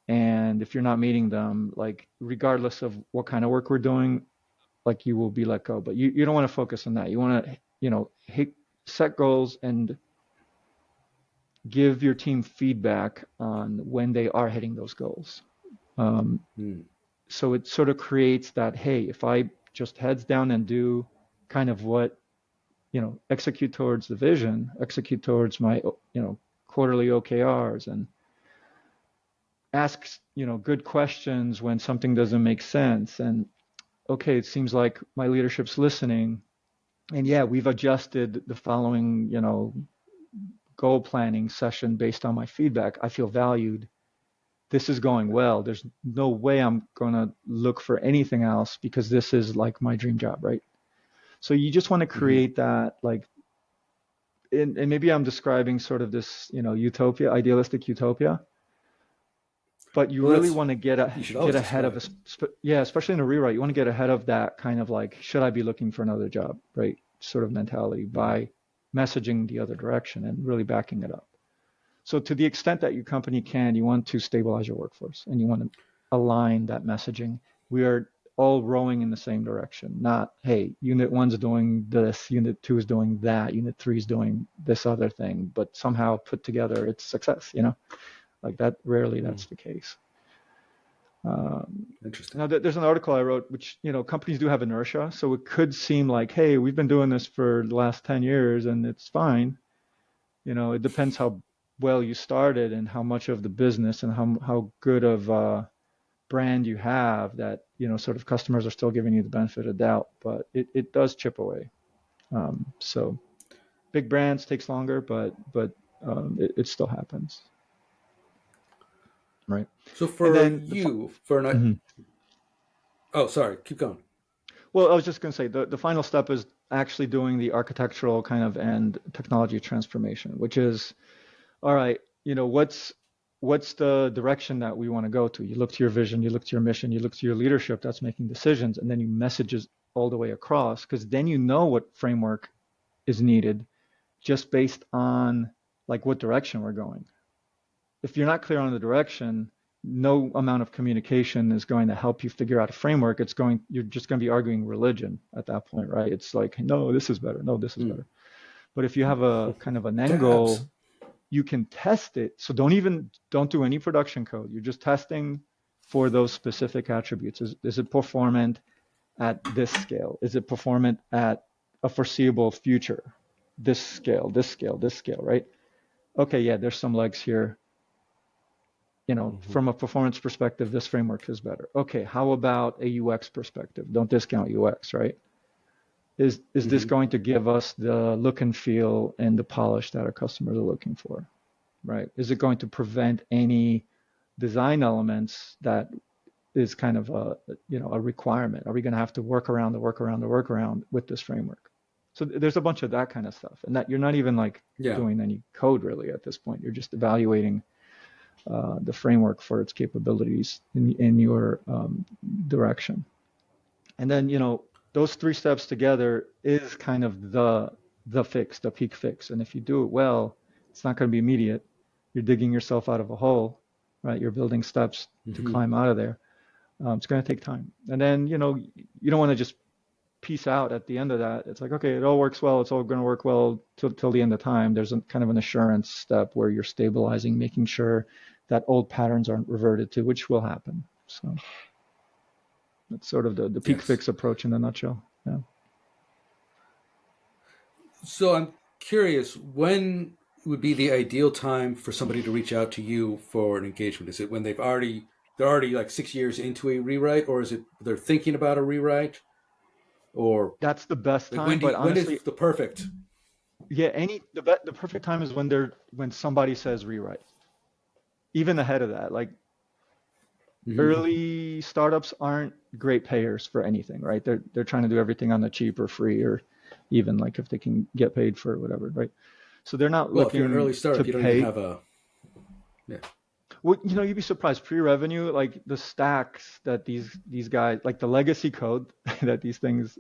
[SPEAKER 3] And if you're not meeting them, like regardless of what kind of work we're doing, like you will be let go. But you don't want to focus on that. You want to, set goals and give your team feedback on when they are hitting those goals. So it sort of creates that, hey, if I just heads down and do kind of what, execute towards the vision, execute towards my, quarterly OKRs, and ask, good questions when something doesn't make sense. And okay, it seems like my leadership's listening. And yeah, we've adjusted the following, goal planning session based on my feedback. I feel valued. This is going well. There's no way I'm going to look for anything else because this is like my dream job, right? So you just want to create that, like, and maybe I'm describing sort of this, utopia, idealistic utopia, but you really want to get ahead of especially in a rewrite, you want to get ahead of that kind of like, should I be looking for another job, right? Sort of mentality by messaging the other direction and really backing it up. So to the extent that your company can, you want to stabilize your workforce and you want to align that messaging. We are all rowing in the same direction, not, hey, unit 1's doing this, unit 2 is doing that, unit 3 is doing this other thing, but somehow put together it's success, like that. Rarely that's the case.
[SPEAKER 2] Interesting.
[SPEAKER 3] Now there's an article I wrote, which, companies do have inertia. So it could seem like, hey, we've been doing this for the last 10 years and it's fine. It depends how well you started and how much of the business and how good of a brand you have that, sort of customers are still giving you the benefit of doubt, but it does chip away. So big brands takes longer, but it still happens. Right.
[SPEAKER 2] So oh, sorry, keep going.
[SPEAKER 3] Well, I was just going to say the final step is actually doing the architectural kind of and technology transformation, which is, all right, what's the direction that we want to go to? You look to your vision, you look to your mission, you look to your leadership that's making decisions, and then you messages all the way across, because then what framework is needed just based on like what direction we're going. If you're not clear on the direction, no amount of communication is going to help you figure out a framework. You're just going to be arguing religion at that point, right? It's like, no, this is better. No, this is better. But if you have a kind of an end goal, you can test it. So don't do any production code. You're just testing for those specific attributes. Is it performant at this scale? Is it performant at a foreseeable future? This scale, this scale, this scale, right? Okay, yeah, there's some legs here. From a performance perspective, this framework is better. Okay, how about a UX perspective? Don't discount UX, right? Is this going to give us the look and feel and the polish that our customers are looking for, right? Is it going to prevent any design elements that is kind of a requirement? Are we going to have to work around with this framework? So there's a bunch of that kind of stuff, and that you're not even doing any code really at this point. You're just evaluating the framework for its capabilities in your direction. And then, those three steps together is kind of the fix, the peak fix. And if you do it well, it's not going to be immediate. You're digging yourself out of a hole, right? You're building steps to climb out of there. It's going to take time. And then, you don't want to just peace out at the end of that. It's like, okay, it all works well. It's all going to work well till the end of time. There's kind of an assurance step where you're stabilizing, making sure that old patterns aren't reverted to, which will happen. So that's sort of the peak fix approach in a nutshell. Yeah.
[SPEAKER 2] So I'm curious, when would be the ideal time for somebody to reach out to you for an engagement? Is it when they're already like 6 years into a rewrite, or is it they're thinking about a rewrite? Or
[SPEAKER 3] that's the best time.
[SPEAKER 2] When,
[SPEAKER 3] but honestly,
[SPEAKER 2] when is the perfect?
[SPEAKER 3] Yeah, the perfect time is when somebody says rewrite. Even ahead of that, like early startups aren't great payers for anything, right? They're trying to do everything on the cheap or free, or even like if they can get paid for it, whatever, right? So they're not looking
[SPEAKER 2] if you're an early startup,
[SPEAKER 3] to
[SPEAKER 2] you don't
[SPEAKER 3] pay.
[SPEAKER 2] even have a
[SPEAKER 3] Well, you'd be surprised. Pre-revenue, like the stacks that these guys, like the legacy code that these things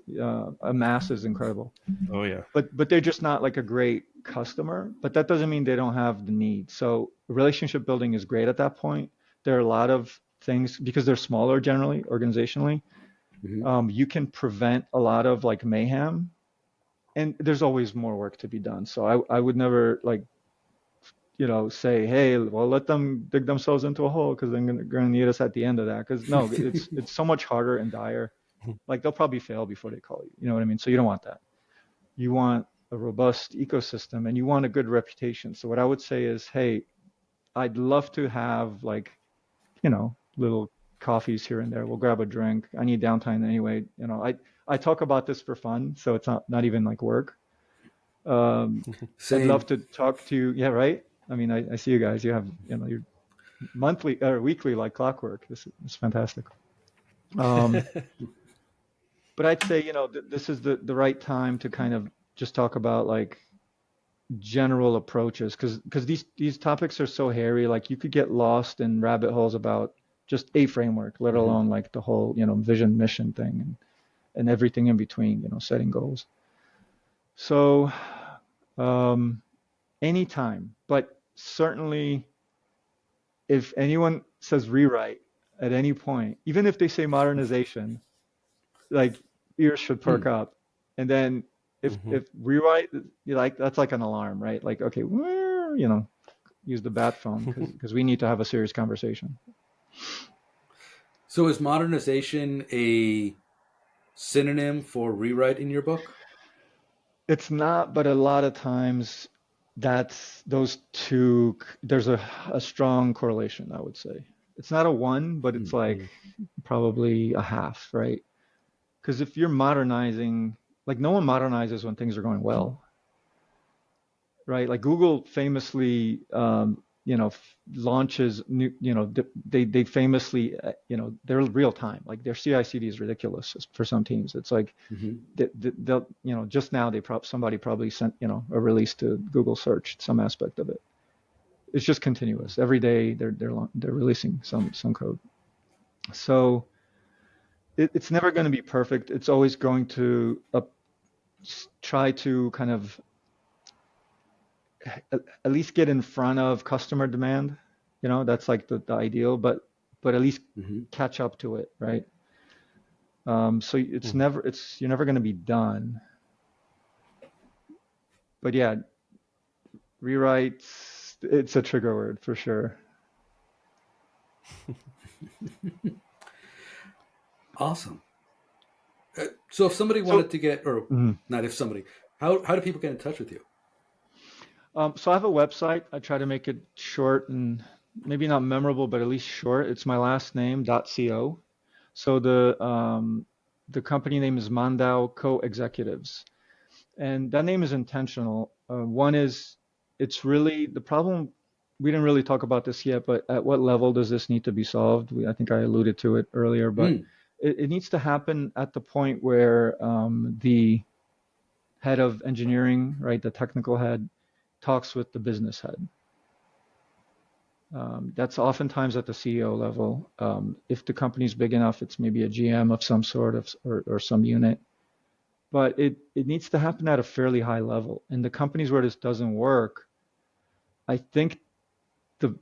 [SPEAKER 3] amass is incredible.
[SPEAKER 1] Oh yeah.
[SPEAKER 3] But they're just not like a great customer. But that doesn't mean they don't have the need. So relationship building is great at that point. There are a lot of things, because they're smaller generally, organizationally. You can prevent a lot of like mayhem, and there's always more work to be done. So I would never say, hey, well, let them dig themselves into a hole because they're going to need us at the end of that. Because no, it's so much harder and dire. Like they'll probably fail before they call you. You know what I mean? So you don't want that. You want a robust ecosystem and you want a good reputation. So what I would say is, hey, I'd love to have little coffees here and there. We'll grab a drink. I need downtime anyway. I talk about this for fun, so it's not even like work. I'd love to talk to you. Yeah, right. I mean, I see you guys. You have, your monthly or weekly like clockwork. This is fantastic. But I'd say, this is the right time to kind of just talk about like general approaches, because these topics are so hairy. Like you could get lost in rabbit holes about just a framework, let alone like the whole, vision, mission thing, and everything in between, setting goals. So, anytime, but certainly if anyone says rewrite at any point, even if they say modernization, like ears should perk up. And then if rewrite, that's like an alarm, right? Like, okay, use the bat phone because we need to have a serious conversation.
[SPEAKER 2] So is modernization a synonym for rewrite in your book?
[SPEAKER 3] It's not, but a lot of times that's those two, there's a strong correlation, I would say. It's not a one, but it's like probably a half, right? Because if you're modernizing, like no one modernizes when things are going well, right? Like Google famously, launches new, they famously, they're real time. Like their CI/CD is ridiculous for some teams. It's like they'll, just now somebody probably sent, a release to Google search, some aspect of it. It's just continuous. Every day they're releasing some code. So it's never going to be perfect. It's always going to try to kind of at least get in front of customer demand. That's like the ideal, but but at least
[SPEAKER 2] Mm-hmm.
[SPEAKER 3] catch up to it, right? So you're never going to be done. But yeah, rewrites, it's a trigger word for sure.
[SPEAKER 2] Awesome. So if somebody
[SPEAKER 3] So,
[SPEAKER 2] wanted to get, or
[SPEAKER 3] mhm.
[SPEAKER 2] not if somebody, how do people get in touch with you?
[SPEAKER 3] So I have a website. I try to make it short and maybe not memorable, but at least short. It's my last name .co. So the company name is Mandau Co-Executives, and that name is intentional. One is it's really the problem. We didn't really talk about this yet, but at what level does this need to be solved? I think I alluded to it earlier, but
[SPEAKER 2] Mm.
[SPEAKER 3] it needs to happen at the point where the head of engineering, right, the technical head, talks with the business head. That's oftentimes at the CEO level. If the company's big enough, it's maybe a GM of some sort of or some unit. But it needs to happen at a fairly high level. In the companies where this doesn't work, I think the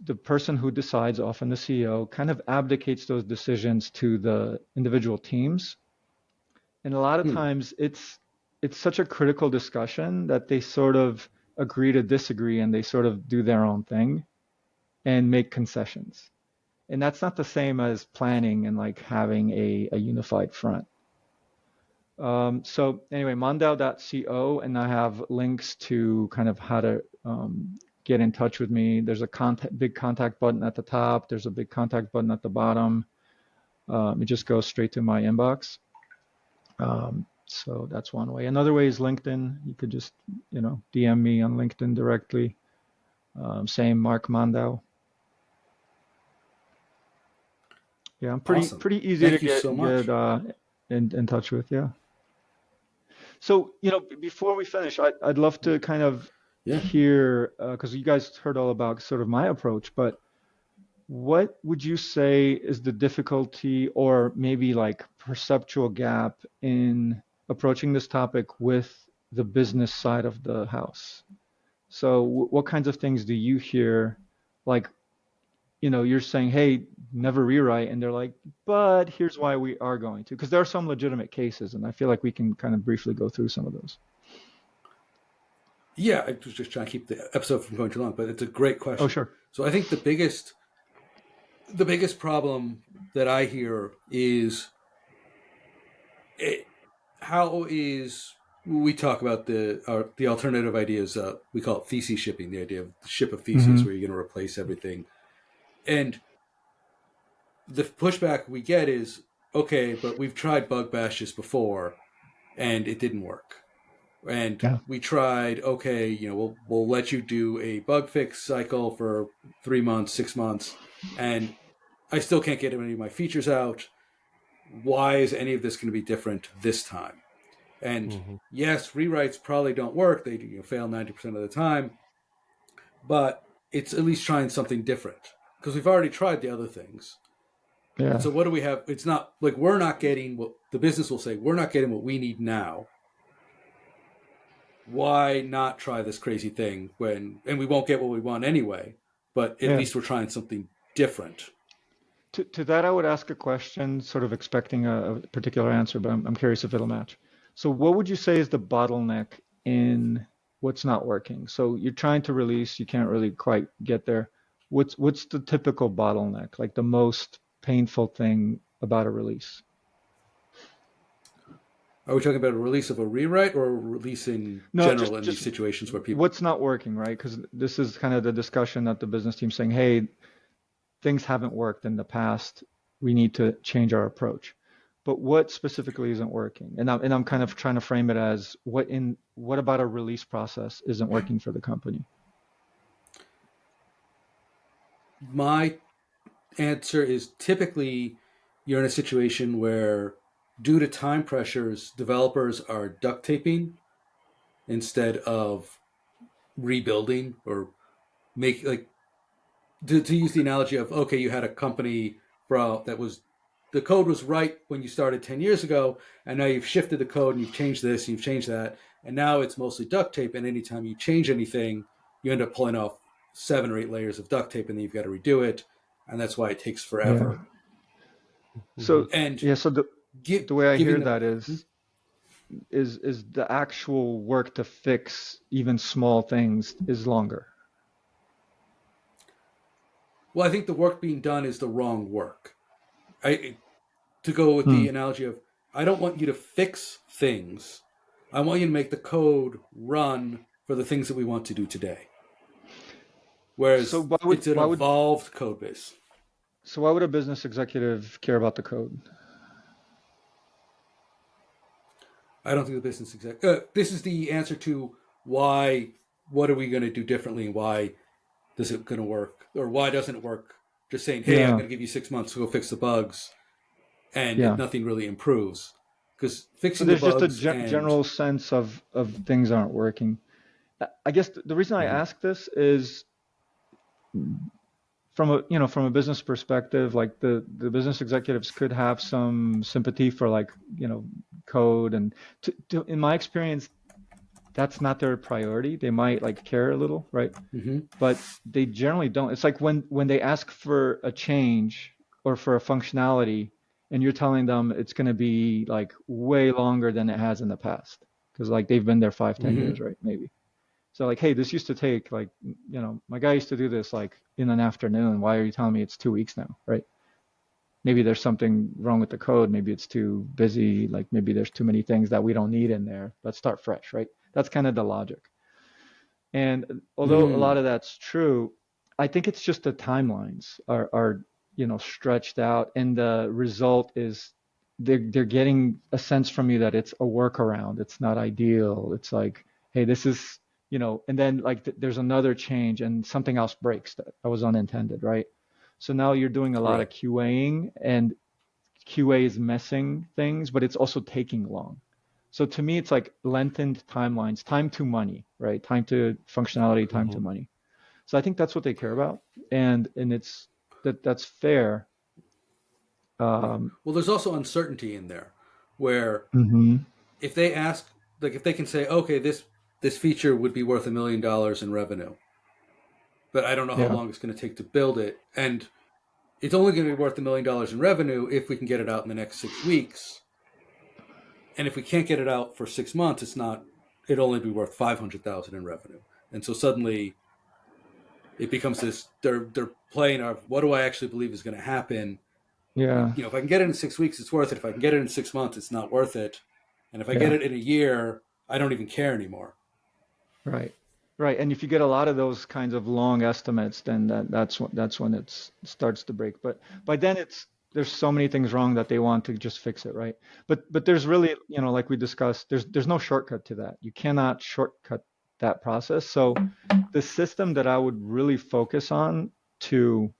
[SPEAKER 3] the person who decides, often the CEO, kind of abdicates those decisions to the individual teams. And a lot of
[SPEAKER 2] Mm.
[SPEAKER 3] times it's such a critical discussion that they sort of agree to disagree and they sort of do their own thing and make concessions. And that's not the same as planning and like having a unified front. So anyway, mondao.co, and I have links to kind of how to get in touch with me. There's a big contact button at the top. There's a big contact button at the bottom. It just goes straight to my inbox. So that's one way. Another way is LinkedIn. You could just, DM me on LinkedIn directly. Same Mark Mandau. Yeah, I'm
[SPEAKER 2] Awesome.
[SPEAKER 3] pretty easy to
[SPEAKER 2] Thank you so
[SPEAKER 3] get
[SPEAKER 2] much.
[SPEAKER 3] in touch with. Yeah. So, before we finish, I'd love to kind of
[SPEAKER 2] Yeah.
[SPEAKER 3] hear, because you guys heard all about sort of my approach, but what would you say is the difficulty or maybe like perceptual gap in approaching this topic with the business side of the house? So, what kinds of things do you hear? Like, you're saying, hey, never rewrite. And they're like, but here's why we are going to. Because there are some legitimate cases, and I feel like we can kind of briefly go through some of those.
[SPEAKER 2] Yeah, I was just trying to keep the episode from going too long, but it's a great
[SPEAKER 3] Oh,
[SPEAKER 2] question.
[SPEAKER 3] sure.
[SPEAKER 2] So I think the biggest problem that I hear is it, how is we talk about the alternative ideas. We call it thesis shipping, the idea of the ship of theses,
[SPEAKER 3] Hmm.
[SPEAKER 2] where you're going to replace everything. And the pushback we get is, okay, but we've tried bug bashes before, and it didn't work. And
[SPEAKER 3] Yeah.
[SPEAKER 2] we tried, okay, we'll let you do a bug fix cycle for 3 months, 6 months, and I still can't get any of my features out. Why is any of this going to be different this time? And
[SPEAKER 1] Mm-hmm.
[SPEAKER 2] yes, rewrites probably don't work. They fail 90% of the time, but it's at least trying something different because we've already tried the other things. And
[SPEAKER 3] Yeah.
[SPEAKER 2] so what do we have? It's not like we're not getting what the business will say. We're not getting what we need now. Why not try this crazy thing and we won't get what we want anyway, but at
[SPEAKER 3] Yeah.
[SPEAKER 2] least we're trying something different.
[SPEAKER 3] To that, I would ask a question, sort of expecting a particular answer, but I'm curious if it'll match. So, what would you say is the bottleneck in what's not working? So, you're trying to release, you can't really quite get there. What's the typical bottleneck, like the most painful thing about a release?
[SPEAKER 2] Are we talking about a release of a rewrite or a release in
[SPEAKER 3] No,
[SPEAKER 2] general in these
[SPEAKER 3] just
[SPEAKER 2] situations where people.
[SPEAKER 3] what's not working, right? Because this is kind of the discussion that the business team's saying, hey, things haven't worked in the past. We need to change our approach. But what specifically isn't working? And I'm kind of trying to frame it as what about a release process isn't working for the company?
[SPEAKER 2] My answer is typically you're in a situation where, due to time pressures, developers are duct taping instead of rebuilding or make like to use the analogy of, okay, you had a company that was the code was right when you started 10 years ago, and now you've shifted the code and you've changed this and you've changed that, and now it's mostly duct tape, and anytime you change anything you end up pulling off 7 or 8 layers of duct tape and then you've got to redo it. and that's why it takes
[SPEAKER 3] Yeah.
[SPEAKER 2] forever.
[SPEAKER 3] So
[SPEAKER 2] And
[SPEAKER 3] so the way I hear
[SPEAKER 2] giving them,
[SPEAKER 3] that is the actual work to fix even small things is longer.
[SPEAKER 2] well, I think the work being done is the wrong work. To go with the analogy of, I don't want you to fix things. I want you to make the code run for the things that we want to do today.
[SPEAKER 3] So
[SPEAKER 2] Whereas it's an evolved code base.
[SPEAKER 3] so why would a business executive care about the code?
[SPEAKER 2] I don't think the business this is the answer to why. What are we going to do differently, and why is it going to work, or why doesn't it work? Just saying, hey, I'm going to give you 6 months to go fix the bugs, and nothing really improves because
[SPEAKER 3] So
[SPEAKER 2] fixing the
[SPEAKER 3] there's just a
[SPEAKER 2] bugs and
[SPEAKER 3] general sense of things aren't working. I guess the reason I ask this is from a business perspective, like the business executives could have some sympathy for like code, and in my experience that's not their priority. They might like care a little, right? But they generally don't. It's like when they ask for a change or for a functionality, and you're telling them it's going to be like way longer than it has in the past, because like they've been there 5-10 years, right? Maybe. So like, hey, this used to take like, my guy used to do this like in an afternoon. Why are you telling me it's 2 weeks now, right? Maybe there's something wrong with the code. Maybe it's too busy. Like maybe there's too many things that we don't need in there. Let's start fresh, right? That's kind of the logic. And although a lot of that's true, I think it's just the timelines are stretched out, and the result is they're getting a sense from you that it's a workaround. It's not ideal. It's like, hey, this is, and then like there's another change and something else breaks that was unintended, right? So now you're doing a lot of QAing, and QA is messing things, but it's also taking long. So to me, it's like lengthened timelines, time to money, right? Time to functionality, time to money. So I think that's what they care about, and it's that's fair.
[SPEAKER 2] Well, there's also uncertainty in there, where if they ask, like, if they can say, okay, this feature would be worth $1 million in revenue, but I don't know how long it's going to take to build it, and it's only going to be worth $1 million in revenue if we can get it out in the next 6 weeks. And if we can't get it out for 6 months, it'll only be worth $500,000 in revenue. And so suddenly it becomes this, they're playing our, what do I actually believe is going to happen?
[SPEAKER 3] Yeah.
[SPEAKER 2] If I can get it in 6 weeks, it's worth it. If I can get it in 6 months, it's not worth it. And if I get it in a year, I don't even care anymore.
[SPEAKER 3] Right. Right. And if you get a lot of those kinds of long estimates, then that's when it starts to break. But by then there's so many things wrong that they want to just fix it, right? But there's really, like we discussed, there's no shortcut to that. You cannot shortcut that process. So the system that I would really focus on to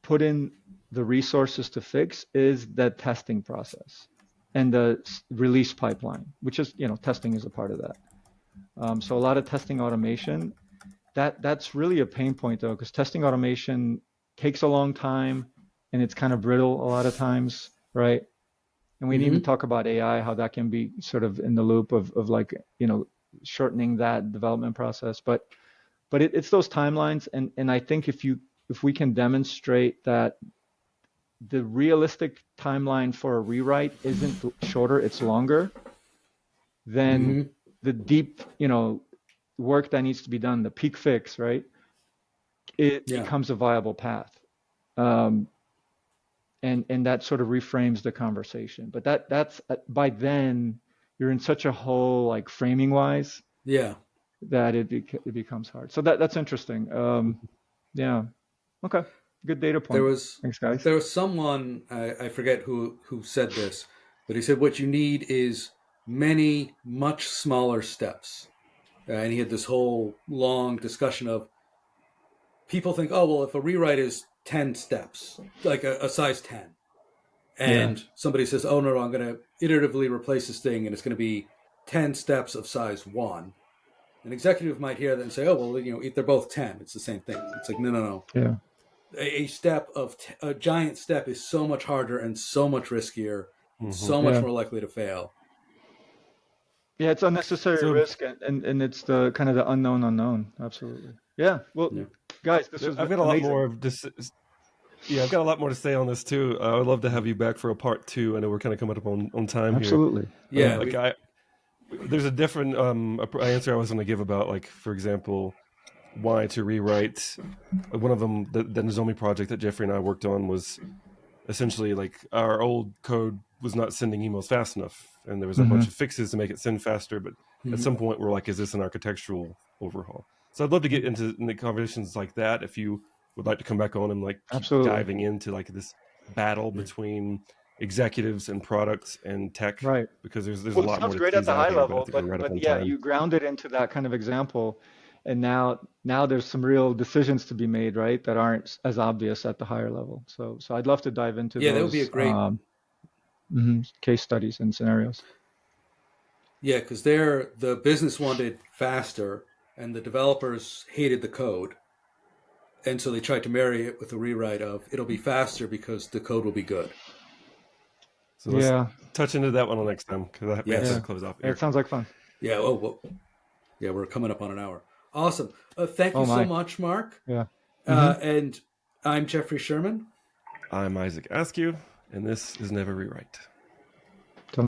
[SPEAKER 3] put in the resources to fix is the testing process and the release pipeline, which is, testing is a part of that. So a lot of testing automation, that's really a pain point though, because testing automation takes a long time and it's kind of brittle a lot of times, right? And we didn't even talk about AI, how that can be sort of in the loop of like, shortening that development process. But it's those timelines. And I think if we can demonstrate that the realistic timeline for a rewrite isn't shorter, it's longer, then the deep, work that needs to be done, the peak fix, right? It becomes a viable path. And that sort of reframes the conversation. But that's by then you're in such a hole, like framing wise, that it becomes hard. So that's interesting. Yeah. Okay. Good data point. Thanks, guys.
[SPEAKER 2] There was someone, I forget who said this, but he said what you need is many much smaller steps. And he had this whole long discussion of, people think, oh, well, if a rewrite is 10 steps, like a size 10, and somebody says, oh, no, I'm going to iteratively replace this thing, and it's going to be 10 steps of size 1. An executive might hear that and say, oh, well, they're both 10. It's the same thing. It's like, no.
[SPEAKER 3] Yeah.
[SPEAKER 2] A giant step is so much harder and so much riskier, and so much more likely to fail.
[SPEAKER 3] Yeah, it's unnecessary risk, and it's the kind of the unknown. Absolutely. Yeah. Well, guys, this was
[SPEAKER 1] I've got a lot more of this. Yeah, I've got a lot more to say on this too. I would love to have you back for a part 2. I know we're kind of coming up on time
[SPEAKER 3] Absolutely.
[SPEAKER 1] here.
[SPEAKER 2] Yeah.
[SPEAKER 1] There's a different answer I was going to give about, like, for example, why to rewrite. One of them, the Nozomi project that Jeffrey and I worked on, was essentially like our old code was not sending emails fast enough, and there was a bunch of fixes to make it send faster. But at some point, we're like, is this an architectural overhaul? So I'd love to get into conversations like that if you would like to come back on and like keep
[SPEAKER 3] Absolutely.
[SPEAKER 1] diving into like this battle between executives and products and tech,
[SPEAKER 3] Right.
[SPEAKER 1] because there's
[SPEAKER 3] Well,
[SPEAKER 1] a
[SPEAKER 3] it
[SPEAKER 1] lot more
[SPEAKER 3] sounds
[SPEAKER 1] to
[SPEAKER 3] great at
[SPEAKER 1] tease
[SPEAKER 3] the
[SPEAKER 1] out
[SPEAKER 3] high
[SPEAKER 1] here, but I
[SPEAKER 3] level,
[SPEAKER 1] think we're right up on
[SPEAKER 3] but yeah,
[SPEAKER 1] time.
[SPEAKER 3] you grounded into that kind of example, and now there's some real decisions to be made, right? That aren't as obvious at the higher level. So I'd love to dive into
[SPEAKER 2] Yeah, that would be a
[SPEAKER 3] those
[SPEAKER 2] great.
[SPEAKER 3] case studies and scenarios.
[SPEAKER 2] Yeah, because the business wanted faster, and the developers hated the code, and so they tried to marry it with a rewrite of it'll be faster because the code will be good.
[SPEAKER 1] So let's
[SPEAKER 3] Yeah.
[SPEAKER 1] touch into that one next time, because I have
[SPEAKER 2] Yes.
[SPEAKER 1] to
[SPEAKER 3] Yeah.
[SPEAKER 1] close off
[SPEAKER 3] It
[SPEAKER 1] here.
[SPEAKER 3] sounds like fun.
[SPEAKER 2] Yeah. Oh, well, yeah. We're coming up on an hour. Awesome. Thank you
[SPEAKER 3] Oh
[SPEAKER 2] so
[SPEAKER 3] my.
[SPEAKER 2] much, Mark.
[SPEAKER 3] Yeah.
[SPEAKER 2] And I'm Jeffrey Sherman.
[SPEAKER 1] I'm Isaac Askew, and this is Never Rewrite.